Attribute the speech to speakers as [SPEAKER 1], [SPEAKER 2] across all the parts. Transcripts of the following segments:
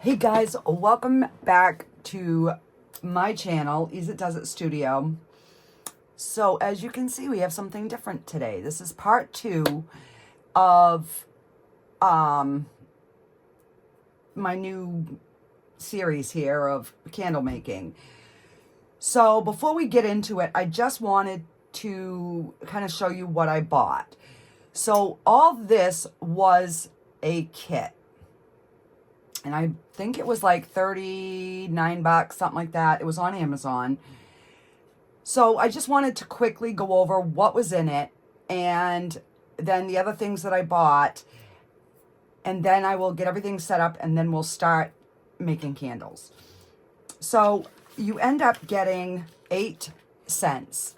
[SPEAKER 1] Hey guys, welcome back to my channel, Easy Does It Studio. So as you can see, we have something different today. This is part 2 of my new series here of candle making. So before we get into it, I just wanted to kind of show you what I bought. So all this was a kit. And I think it was like 39 bucks, something like that. It was on Amazon. So I just wanted to quickly go over what was in it and then the other things that I bought. And then I will get everything set up and then we'll start making candles. So you end up getting 8 scents.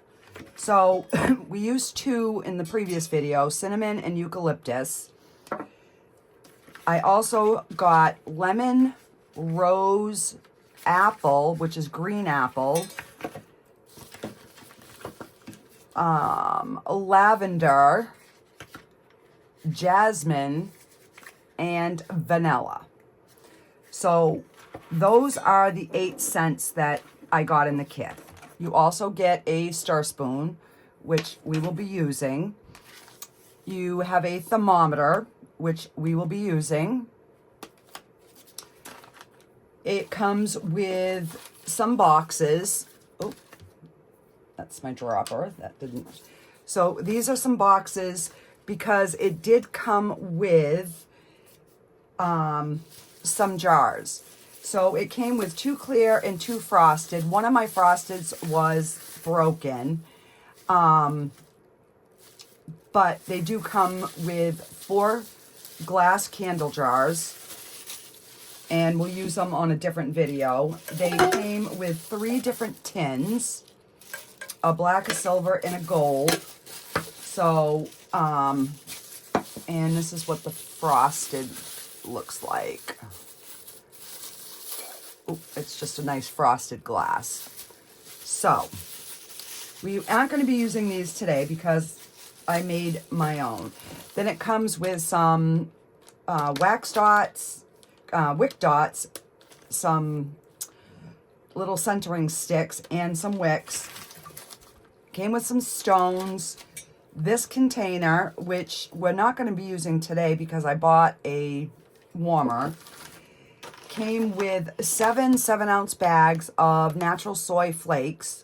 [SPEAKER 1] So we used 2 in the previous video, cinnamon and eucalyptus. I also got lemon, rose, apple, which is green apple, lavender, jasmine, and vanilla. So those are the 8 scents that I got in the kit. You also get a stir spoon, which we will be using. You have a thermometer, which we will be using. It comes with some boxes. Oh, that's my dropper. That didn't. So these are some boxes because it did come with some jars. So it came with 2 clear and 2 frosted. One of my frosteds was broken. But they do come with 4 glass candle jars, and we'll use them on a different video. They came with 3 different tins, a black, a silver, and a gold. So, and this is what the frosted looks like. Ooh, it's just a nice frosted glass. So, we aren't going to be using these today because I made my own. Then it comes with some wax dots, wick dots, some little centering sticks, and some wicks. Came with some stones. This container, which we're not going to be using today because I bought a warmer, came with 7 7-ounce bags of natural soy flakes.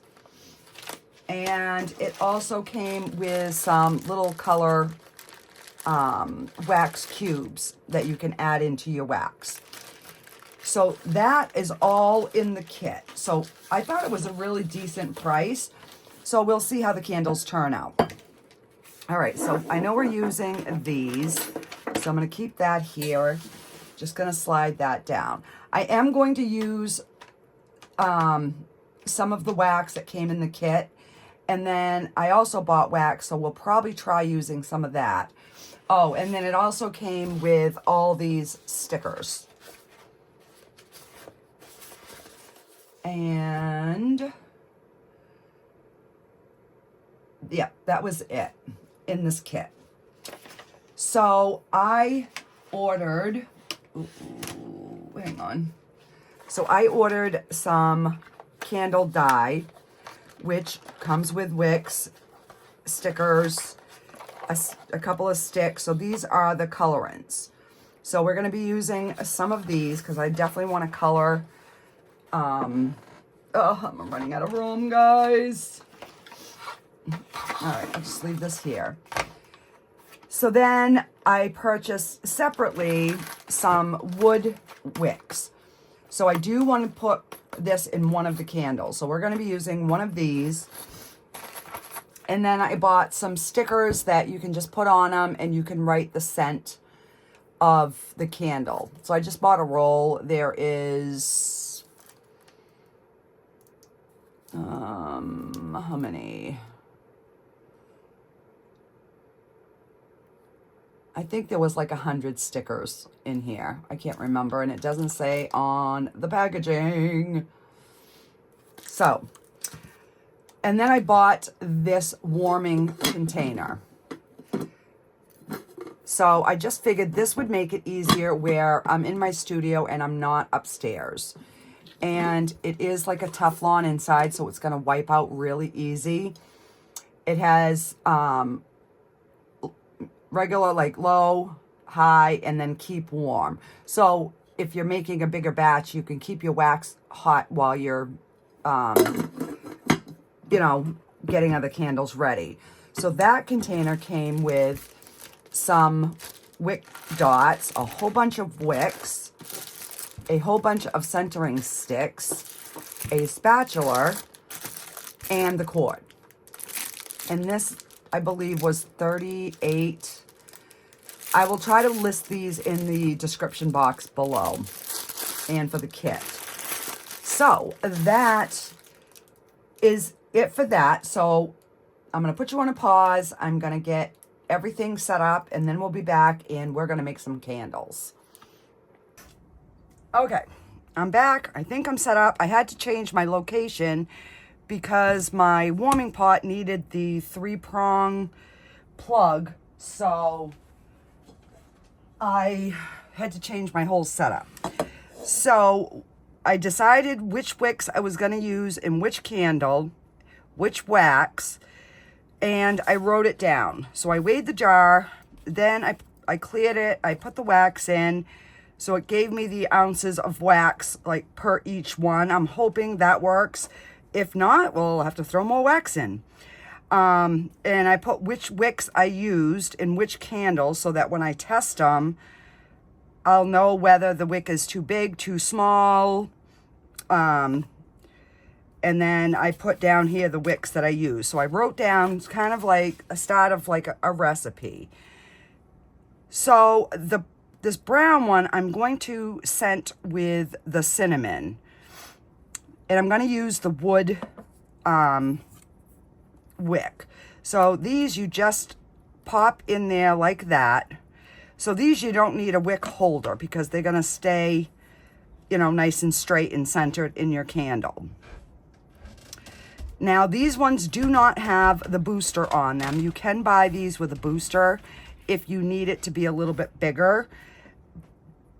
[SPEAKER 1] And it also came with some little color wax cubes that you can add into your wax. So that is all in the kit. So I thought it was a really decent price. So we'll see how the candles turn out. All right, so I know we're using these. So I'm going to keep that here. Just going to slide that down. I am going to use some of the wax that came in the kit. And then I also bought wax, so we'll probably try using some of that. Oh, and then it also came with all these stickers. And yeah, that was it in this kit. So I ordered, hang on. So I ordered some candle dye, which comes with wicks, stickers, a couple of sticks. So these are the colorants. So we're going to be using some of these because I definitely want to color. Oh, I'm running out of room, guys. All right, I'll just leave this here. So then I purchased separately some wood wicks. So I do want to put this in one of the candles. So we're going to be using one of these. And then I bought some stickers that you can just put on them and you can write the scent of the candle. So I just bought a roll. There is, how many? I think there was like 100 stickers in here. I can't remember, and it doesn't say on the packaging. So, and then I bought this warming container. So I just figured this would make it easier where I'm in my studio and I'm not upstairs. And it is like a Teflon inside, so it's going to wipe out really easy. It has regular, like low, high, and then keep warm. So if you're making a bigger batch, you can keep your wax hot while you're, you know, getting other candles ready. So that container came with some wick dots, a whole bunch of wicks, a whole bunch of centering sticks, a spatula, and the cord. And this, I believe, was $38. I will try to list these in the description box below and for the kit. So that is it for that. So I'm going to put you on a pause. I'm going to get everything set up, and then we'll be back, and we're going to make some candles. Okay, I'm back. I think I'm set up. I had to change my location because my warming pot needed the 3-prong plug, so I had to change my whole setup. So I decided which wicks I was going to use in which candle, which wax, and I wrote it down. So I weighed the jar, then I cleared it, I put the wax in, so it gave me the ounces of wax, like per each one. I'm hoping that works. If not, we'll have to throw more wax in. And I put which wicks I used in which candles so that when I test them, I'll know whether the wick is too big, too small. And then I put down here the wicks that I use. So I wrote down kind of like a start of like a recipe. So this brown one, I'm going to scent with the cinnamon. And I'm going to use the wood wick. So these you just pop in there like that. So these you don't need a wick holder because they're going to stay, you know, nice and straight and centered in your candle. Now, these ones do not have the booster on them. You can buy these with a booster if you need it to be a little bit bigger.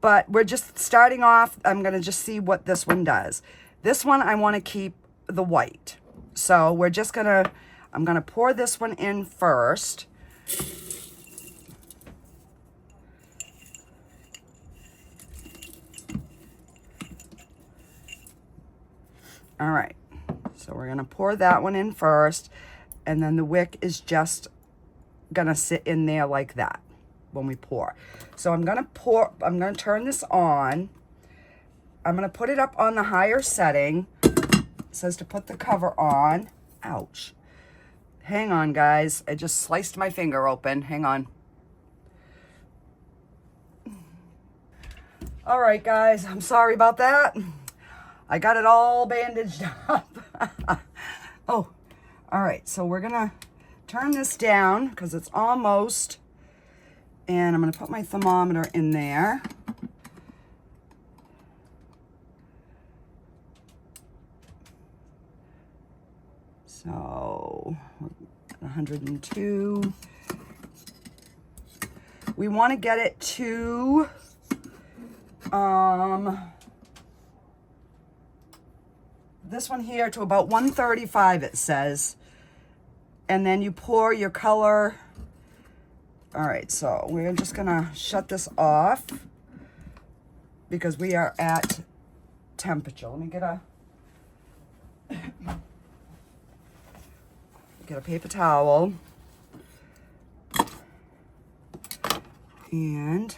[SPEAKER 1] But we're just starting off. I'm going to just see what this one does. This one, I want to keep the white. So we're just going to, I'm going to pour this one in first. All right. So we're going to pour that one in first, and then the wick is just going to sit in there like that when we pour. So I'm going to turn this on. I'm going to put it up on the higher setting. It says to put the cover on. Ouch. Hang on, guys. I just sliced my finger open. Hang on. All right, guys. I'm sorry about that. I got it all bandaged up. Oh, all right. So we're going to turn this down because it's almost, and I'm going to put my thermometer in there. So 102. We want to get it to, this one here to about 135, it says. And then you pour your color. All right, so we're just gonna shut this off because we are at temperature. Let me get a paper towel. And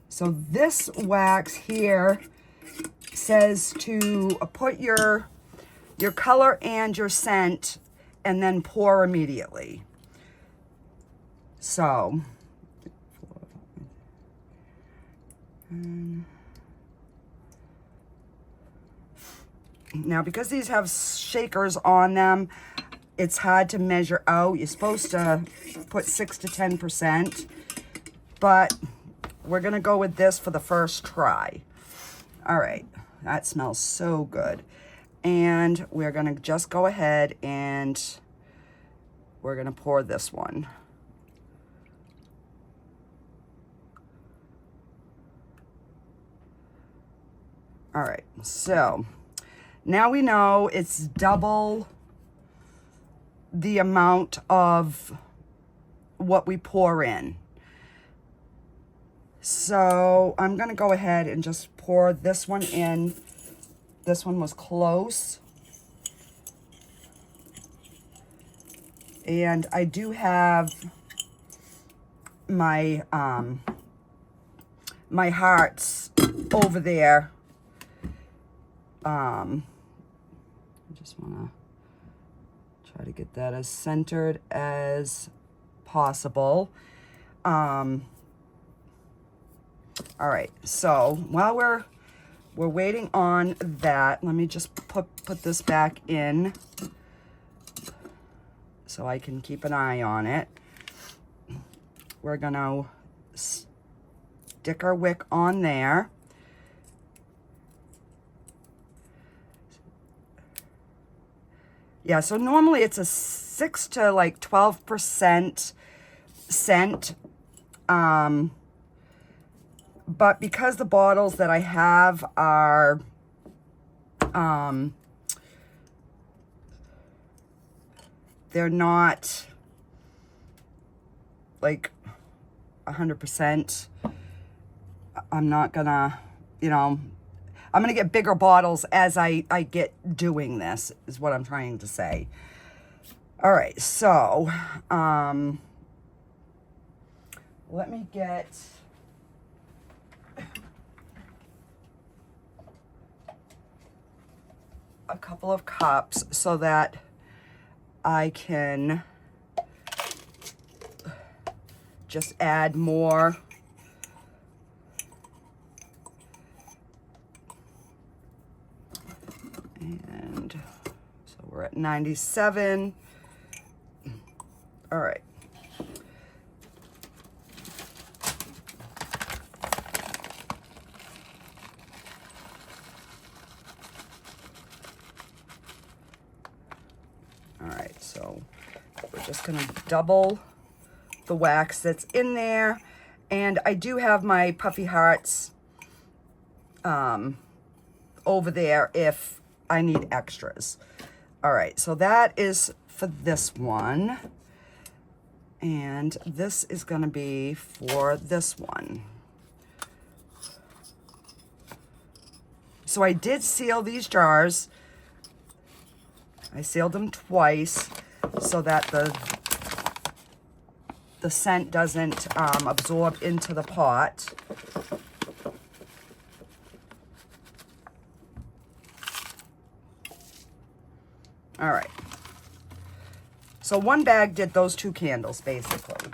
[SPEAKER 1] so this wax here says to put your color and your scent and then pour immediately. So, now because these have shakers on them, it's hard to measure out. You're supposed to put 6 to 10%, but we're gonna go with this for the first try. All right, that smells so good. And we're gonna just go ahead and we're gonna pour this one. All right, so now we know it's double the amount of what we pour in. So I'm gonna go ahead and just pour this one in. This one was close. And I do have my my hearts over there. I just want to try to get that as centered as possible. All right, so while we're waiting on that, let me just put this back in so I can keep an eye on it. We're gonna stick our wick on there. Yeah, so normally it's a 6 to like 12% scent. But because the bottles that I have are they're not like 100%, I'm not gonna, you know, I'm gonna get bigger bottles as I get doing this, is what I'm trying to say. All right, so let me get a couple of cups so that I can just add more. And so we're at 97. All right. All right, so we're just gonna double the wax that's in there. And I do have my puffy hearts over there if I need extras. All right, so that is for this one. And this is gonna be for this one. So I did seal these jars. I sealed them twice so that the scent doesn't absorb into the pot. All right. So one bag did those 2 candles, basically.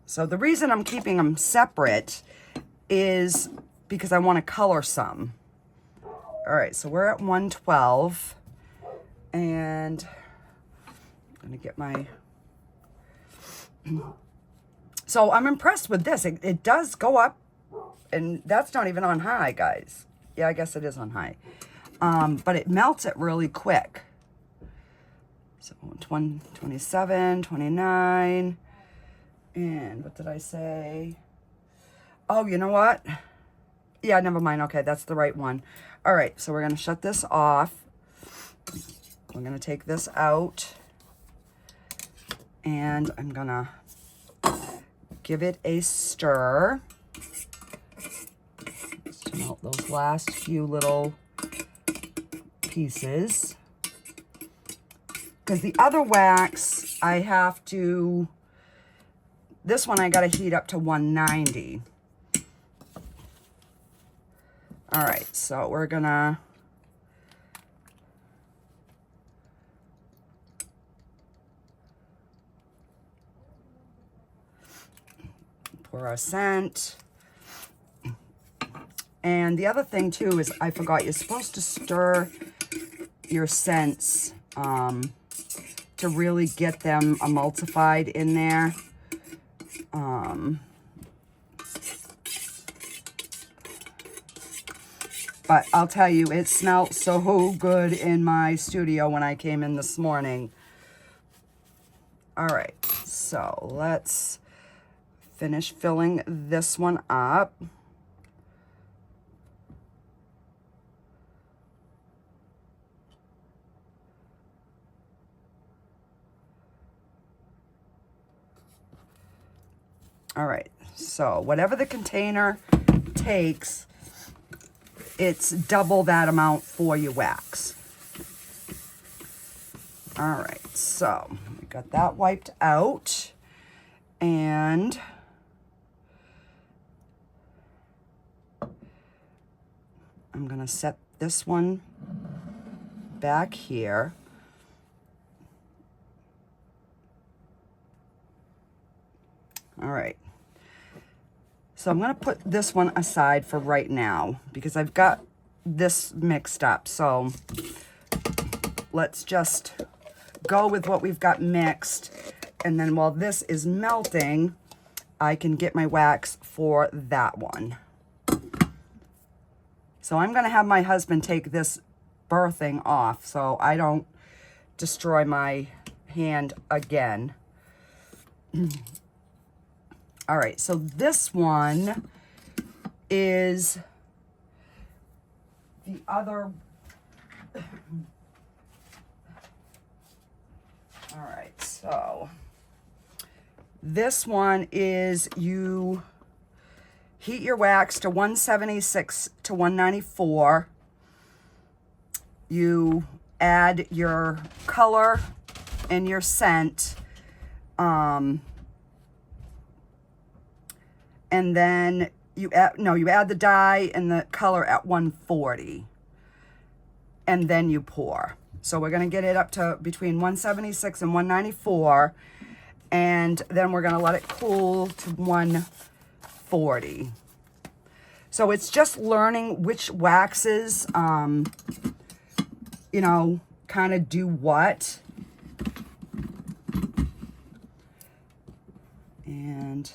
[SPEAKER 1] So the reason I'm keeping them separate is because I want to color some. All right, so we're at 112. And I'm gonna get my... So I'm impressed with this. It does go up, and that's not even on high, guys. Yeah, I guess it is on high. But it melts it really quick. So 27, 29, and what did I say? Oh, you know what? Yeah, never mind. Okay, that's the right one. All right, so we're gonna shut this off. We're gonna take this out, and I'm gonna give it a stir. Just to melt those last few little pieces. Because the other wax, I have to, this one I gotta heat up to 190. All right, so we're gonna pour our scent. And the other thing too is, I forgot, you're supposed to stir your scents to really get them emulsified in there. But I'll tell you, it smelled so good in my studio when I came in this morning. All right, so let's finish filling this one up. All right, so whatever the container takes, it's double that amount for your wax. All right, so we got that wiped out, and I'm gonna set this one back here. All right. So I'm going to put this one aside for right now because I've got this mixed up. So let's just go with what we've got mixed. And then while this is melting, I can get my wax for that one. So I'm going to have my husband take this birthing off so I don't destroy my hand again. All right, so this one is the other. All right, so this one is you heat your wax to 176 to 194. You add your color and your scent. And then you add the dye and the color at 140. And then you pour. So we're gonna get it up to between 176 and 194. And then we're gonna let it cool to 140. So it's just learning which waxes, you know, kind of do what. And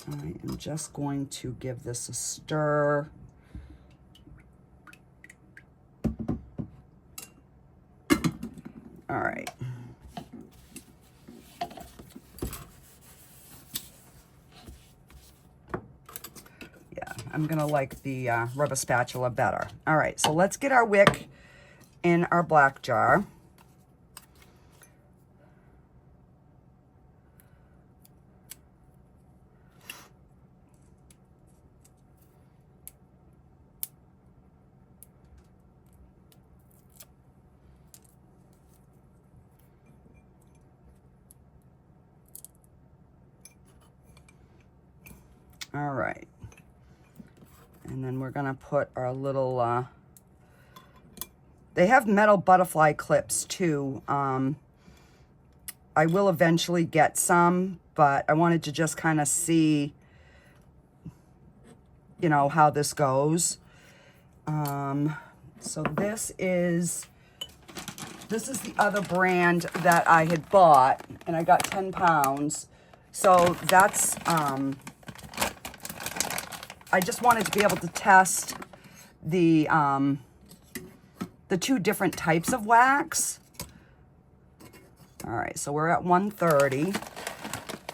[SPEAKER 1] I am just going to give this a stir. All right. Yeah, I'm gonna like the rubber spatula better. All right, so let's get our wick in our black jar. All right, and then we're gonna put our little, they have metal butterfly clips too. I will eventually get some, but I wanted to just kind of see, you know, how this goes. So this is the other brand that I had bought, and I got 10 pounds. So that's, I just wanted to be able to test the two different types of wax. All right, so we're at 130,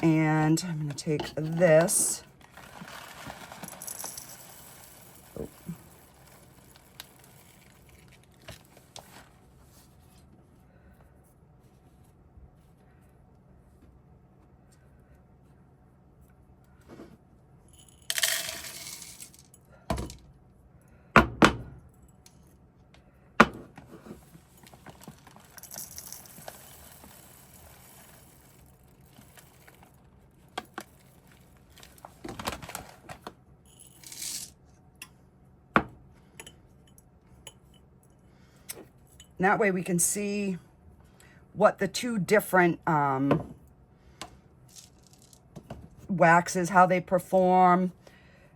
[SPEAKER 1] and I'm gonna take this. Oh. And that way we can see what the two different waxes, how they perform,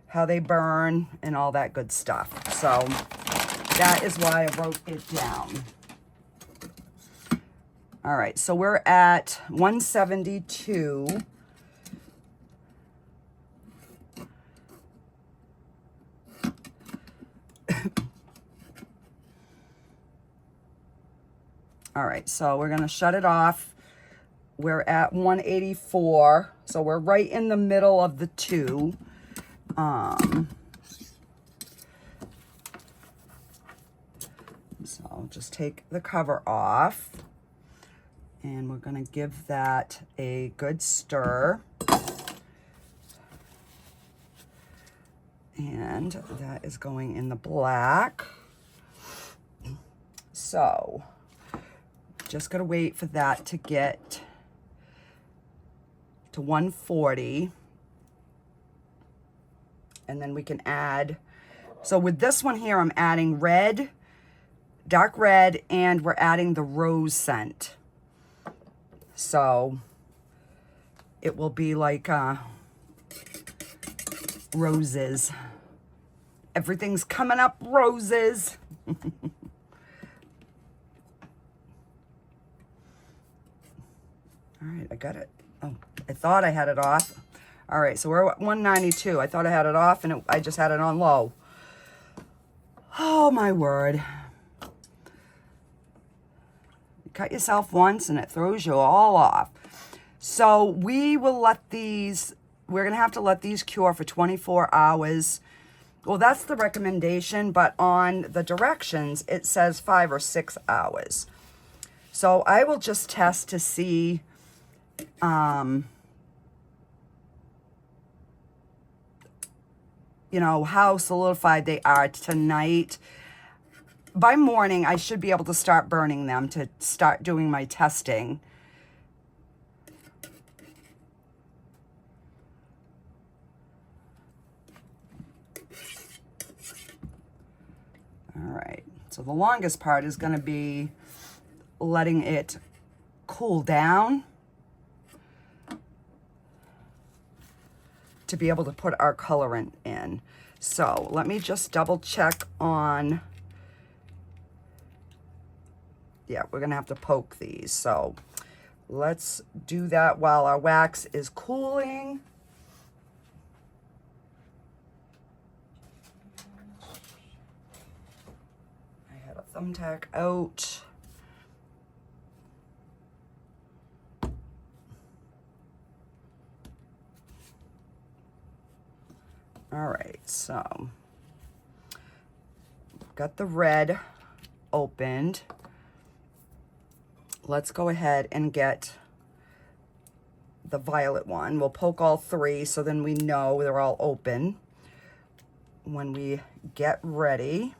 [SPEAKER 1] how they burn, and all that good stuff. So that is why I wrote it down. All right, so we're at 172. All right, so we're gonna shut it off. We're at 184, so we're right in the middle of the two. So I'll just take the cover off, and we're gonna give that a good stir. And that is going in the black. So just gotta wait for that to get to 140. And then we can add, so with this one here, I'm adding red, dark red, and we're adding the rose scent. So it will be like roses. Everything's coming up roses. All right, I got it. Oh, I thought I had it off. All right, so we're at 192. I thought I had it off, and I just had it on low. Oh, my word. You cut yourself once, and it throws you all off. So we will let these, we're going to have to let these cure for 24 hours. Well, that's the recommendation, but on the directions, it says 5 or 6 hours. So I will just test to see, you know, how solidified they are tonight. By morning, I should be able to start burning them to start doing my testing. All right, so the longest part is going to be letting it cool down to be able to put our colorant in. So let me just double check on, yeah, we're gonna have to poke these. So let's do that while our wax is cooling. I had a thumbtack out. All right, so got the red opened. Let's go ahead and get the violet one. We'll poke all three so then we know they're all open when we get ready.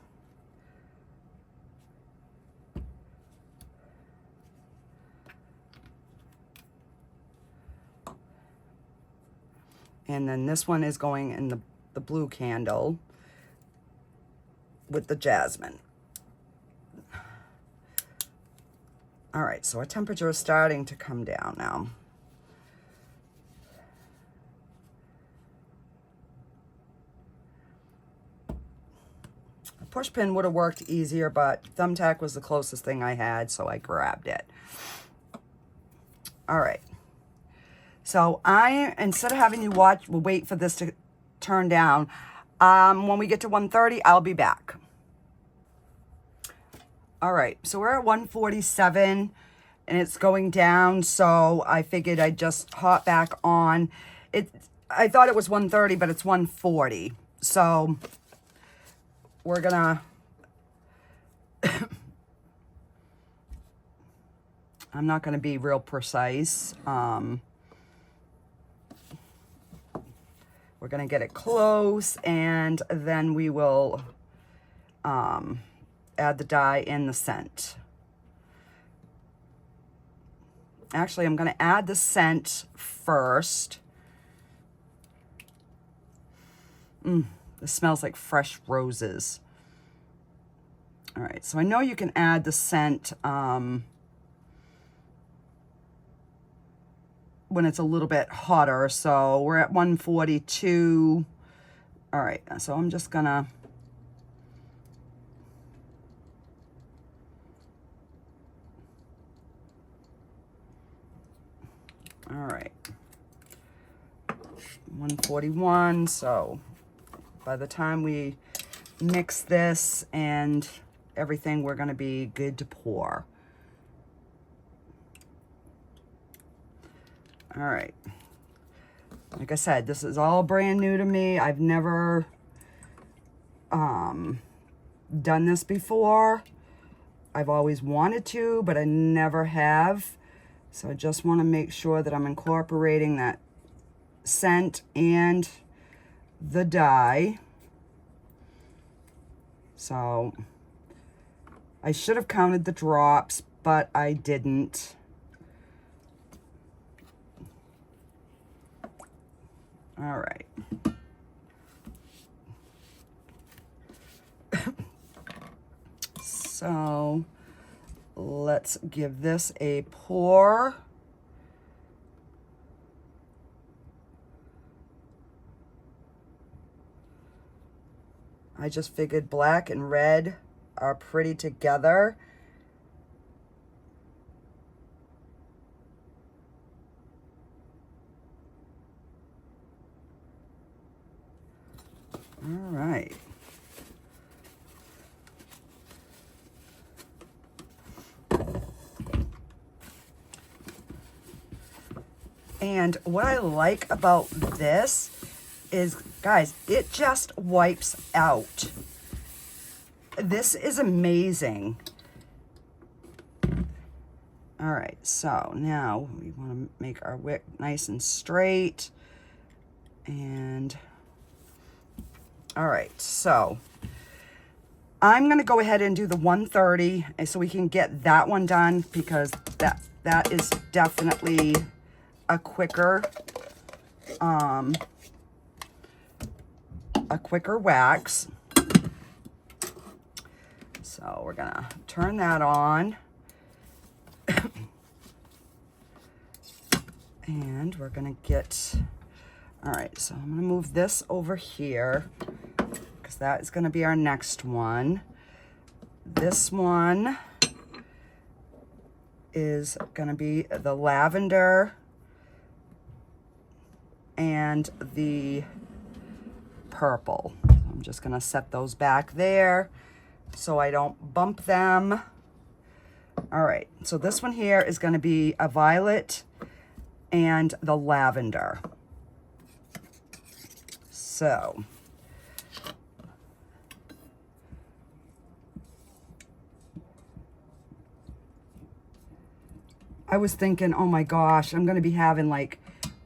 [SPEAKER 1] And then this one is going in the blue candle with the jasmine. All right, so our temperature is starting to come down now. A push pin would have worked easier, but thumbtack was the closest thing I had, so I grabbed it. All right. So instead of having you watch, we'll wait for this to turn down. When we get to 130, I'll be back. All right, so we're at 147 and it's going down. So I figured I'd just hop back on it. I thought it was 130, but it's 140. So we're gonna, I'm not gonna be real precise. We're gonna get it close and then we will add the dye in the scent. Actually, I'm gonna add the scent first. This smells like fresh roses. All right, so I know you can add the scent when it's a little bit hotter. So we're at 142. All right, so I'm just gonna all right, 141. So by the time we mix this and everything, we're gonna be good to pour. All right. Like I said, this is all brand new to me. I've never done this before. I've always wanted to, but I never have. So I just want to make sure that I'm incorporating that scent and the dye. So I should have counted the drops, but I didn't. All right. So let's give this a pour. I just figured black and red are pretty together. All right. And what I like about this is, guys, it just wipes out. This is amazing. All right, so now we want to make our wick nice and straight. And all right, so I'm going to go ahead and do the 130 so we can get that one done, because that is definitely a quicker wax. So we're gonna turn that on. And we're gonna get, all right, so I'm gonna move this over here because that is gonna be our next one. This one is gonna be the lavender and the purple. I'm just gonna set those back there so I don't bump them. All right, so this one here is gonna be a violet and the lavender. So I was thinking, oh my gosh, I'm gonna be having like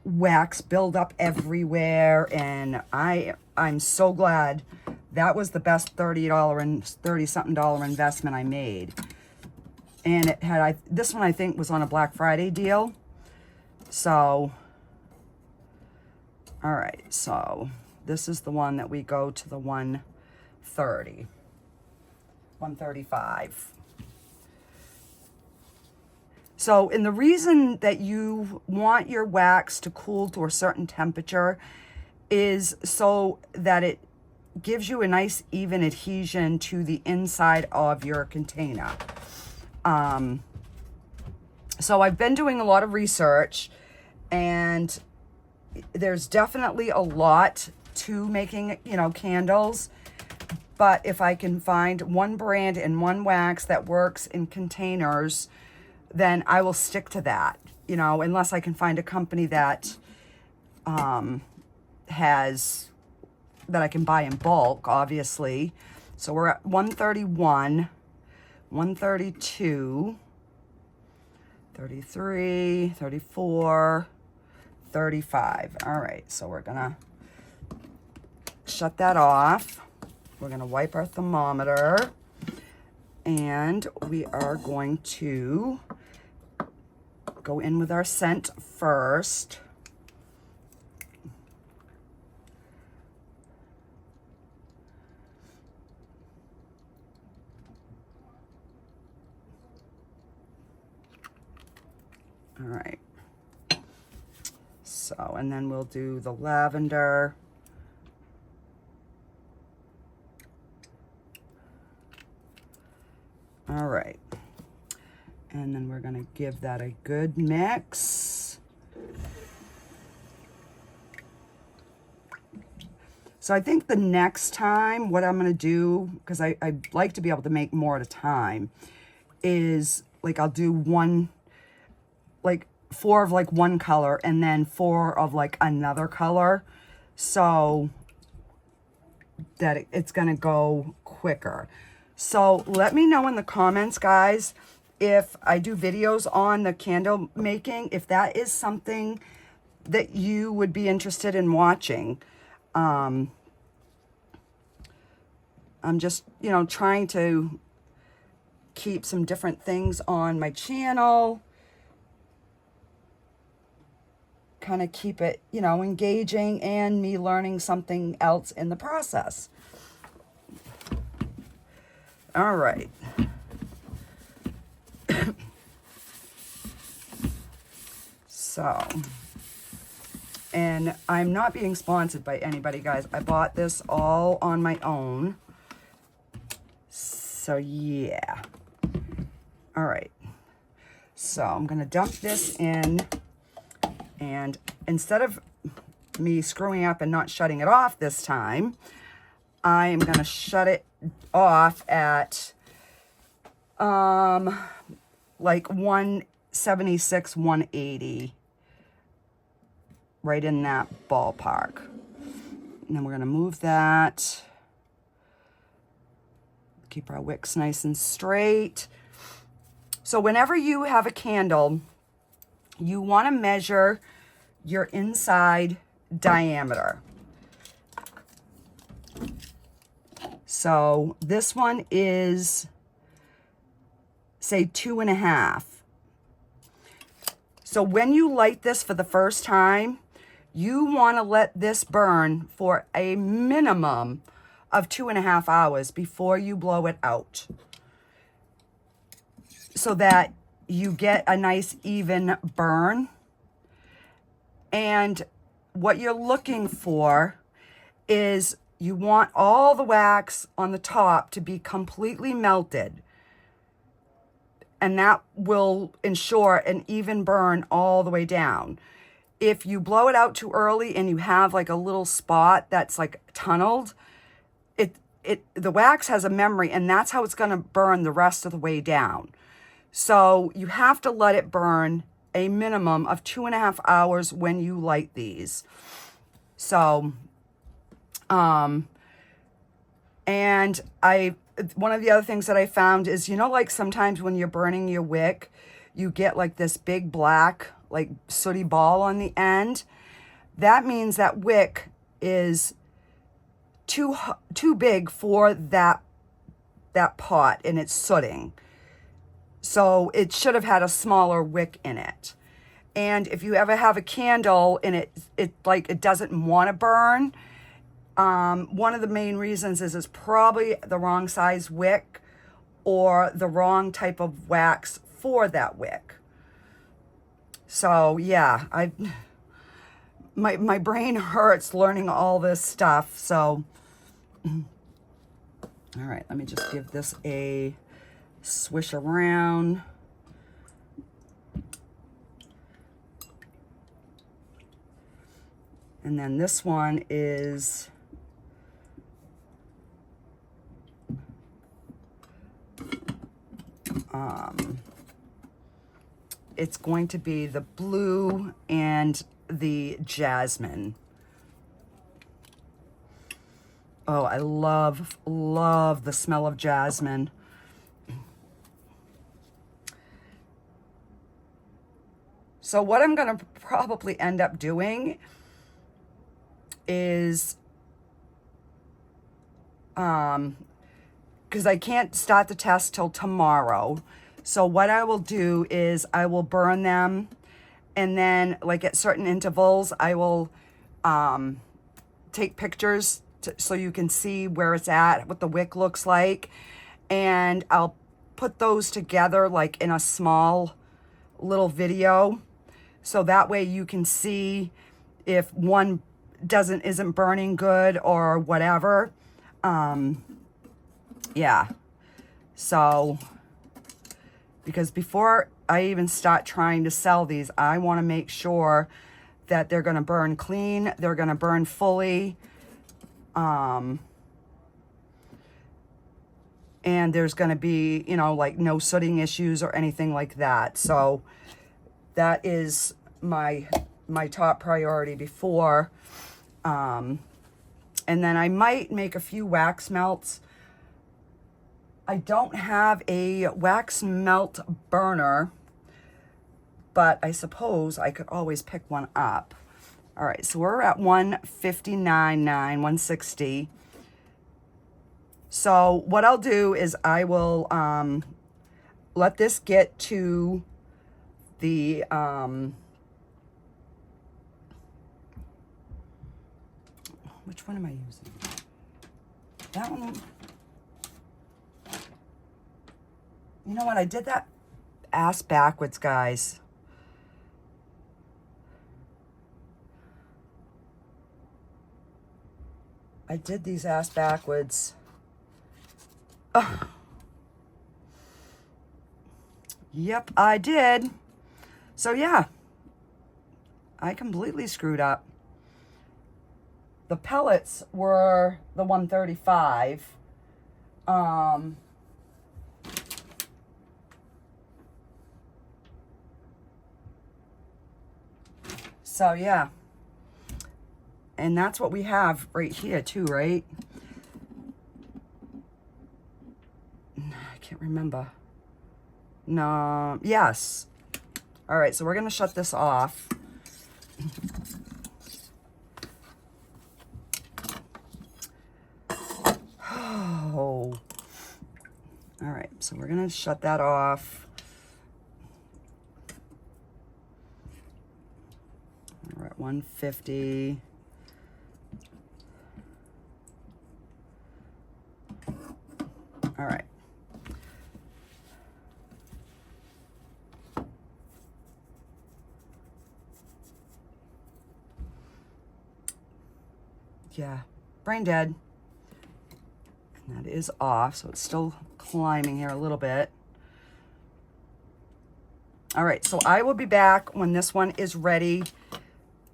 [SPEAKER 1] wax build up everywhere, and I'm so glad that was the best $30 and $30-something investment I made. And it had, this one I think was on a Black Friday deal. So all right, so this is the one that we go to the 130, 135. So, and the reason that you want your wax to cool to a certain temperature is so that it gives you a nice even adhesion to the inside of your container. So I've been doing a lot of research, and there's definitely a lot to making, you know, candles. But if I can find one brand and one wax that works in containers, then I will stick to that, you know, unless I can find a company that has, that I can buy in bulk, obviously. So we're at 131, 132, 33, 34, 35. All right, so we're gonna shut that off. We're gonna wipe our thermometer, and we are going to go in with our scent first. All right. So, and then we'll do the lavender. All right. And then we're going to give that a good mix. So I think the next time what I'm going to do, because I'd like to be able to make more at a time, is like I'll do one, like 4 of like one color and then 4 of like another color, so that it's gonna go quicker. So let me know in the comments, guys, if I do videos on the candle making, if that is something that you would be interested in watching. I'm just, you know, trying to keep some different things on my channel, kind of keep it, you know, engaging and me learning something else in the process. All right. So, and I'm not being sponsored by anybody, guys. I bought this all on my own. So, yeah. All right. So, I'm going to dump this in. And instead of me screwing up and not shutting it off this time, I am going to shut it off at like 176, 180. Right in that ballpark. And then we're going to move that. Keep our wicks nice and straight. So whenever you have a candle, you want to measure your inside diameter. So this one is, say, 2.5. So when you light this for the first time, you want to let this burn for a minimum of 2.5 hours before you blow it out, so that you get a nice even burn. And what you're looking for is you want all the wax on the top to be completely melted. And that will ensure an even burn all the way down. If you blow it out too early and you have like a little spot that's like tunneled, the wax has a memory, and that's how it's going to burn the rest of the way down. So you have to let it burn a minimum of 2.5 hours when you light these. So, and one of the other things that I found is, you know, like sometimes when you're burning your wick, you get like this big black, like sooty ball on the end. That means that wick is too big for that pot, and it's sooting. So it should have had a smaller wick in it. And if you ever have a candle and it doesn't want to burn, one of the main reasons is it's probably the wrong size wick or the wrong type of wax for that wick. So yeah, my brain hurts learning all this stuff. So, all right, let me just give this a swish around. And then this one is it's going to be the blue and the jasmine. Oh, I love the smell of jasmine. So what I'm going to probably end up doing is, because I can't start the test till tomorrow. So what I will do is I will burn them, and then like at certain intervals, I will take pictures so you can see where it's at, what the wick looks like. And I'll put those together like in a small little video. So that way you can see if one isn't burning good or whatever. Yeah. So, because before I even start trying to sell these, I want to make sure that they're going to burn clean. They're going to burn fully. And there's going to be, you know, like no sooting issues or anything like that. So that is my top priority before. And then I might make a few wax melts. I don't have a wax melt burner, but I suppose I could always pick one up. All right, so we're at 159.9, 160. So what I'll do is I will let this get to the which one am I using? That one. You know what? I did that ass backwards, guys. I did these ass backwards. Ugh. Yep, I did. So yeah, I completely screwed up. The pellets were the 135. So yeah, and that's what we have right here too, right? I can't remember. No, yes. All right, so we're gonna shut this off. Oh. All right, so we're gonna shut that off. We're at 150. All right. Yeah, brain dead. And that is off, so it's still climbing here a little bit. All right, so I will be back when this one is ready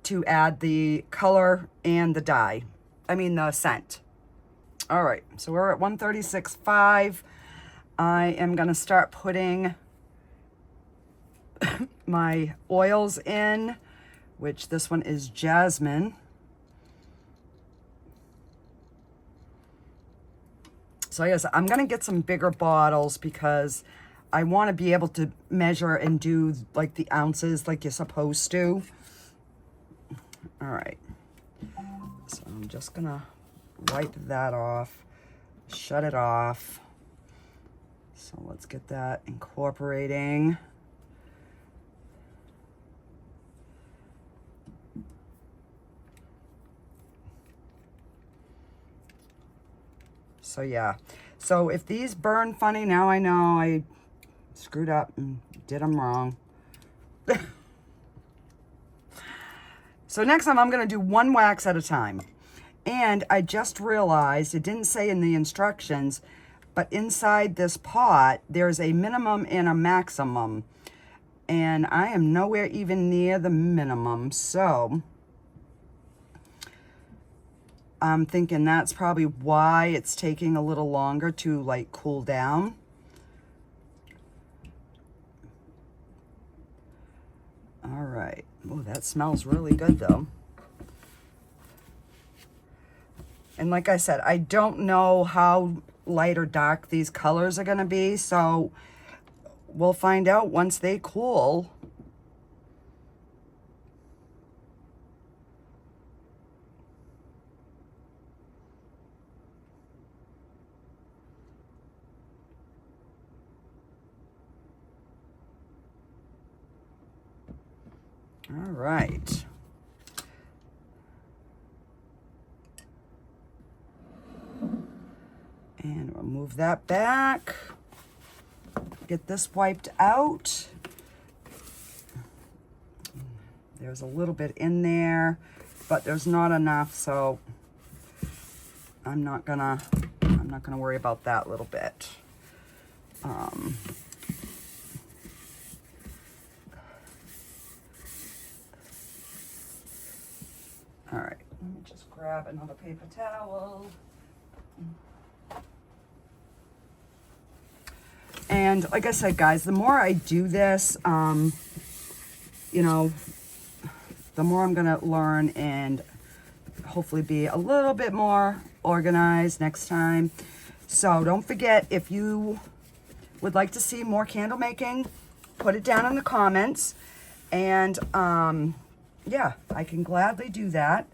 [SPEAKER 1] to add the color and the dye. I mean the scent. All right, so we're at 136.5. I am gonna start putting my oils in, which this one is jasmine. So I guess I'm gonna get some bigger bottles because I want to be able to measure and do like the ounces like you're supposed to. All right, so I'm just gonna wipe that off, shut it off. So let's get that incorporating. So yeah, so if these burn funny, now I know I screwed up and did them wrong. So next time I'm gonna do one wax at a time. And I just realized, it didn't say in the instructions, but inside this pot, there's a minimum and a maximum. And I am nowhere even near the minimum, so I'm thinking that's probably why it's taking a little longer to like cool down. All right. Oh, that smells really good though. And like I said, I don't know how light or dark these colors are going to be, so we'll find out once they cool. All right. And we'll move that back. Get this wiped out. There's a little bit in there, but there's not enough, so I'm not gonna worry about that little bit. All right, let me just grab another paper towel. And like I said, guys, the more I do this, you know, the more I'm gonna learn and hopefully be a little bit more organized next time. So don't forget, if you would like to see more candle making, put it down in the comments. And yeah, I can gladly do that,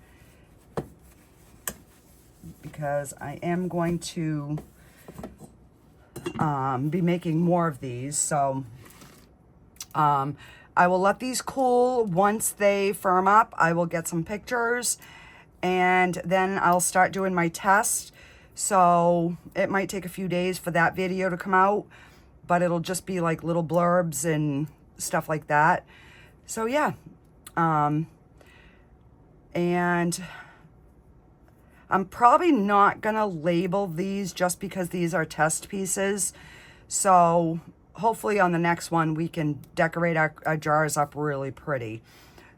[SPEAKER 1] because I am going to be making more of these. So I will let these cool. Once they firm up, I will get some pictures, and then I'll start doing my test. So it might take a few days for that video to come out, but it'll just be like little blurbs and stuff like that. So yeah, and I'm probably not gonna label these just because these are test pieces. So hopefully on the next one we can decorate our jars up really pretty.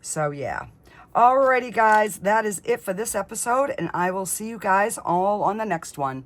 [SPEAKER 1] So yeah. Alrighty guys, that is it for this episode, and I will see you guys all on the next one.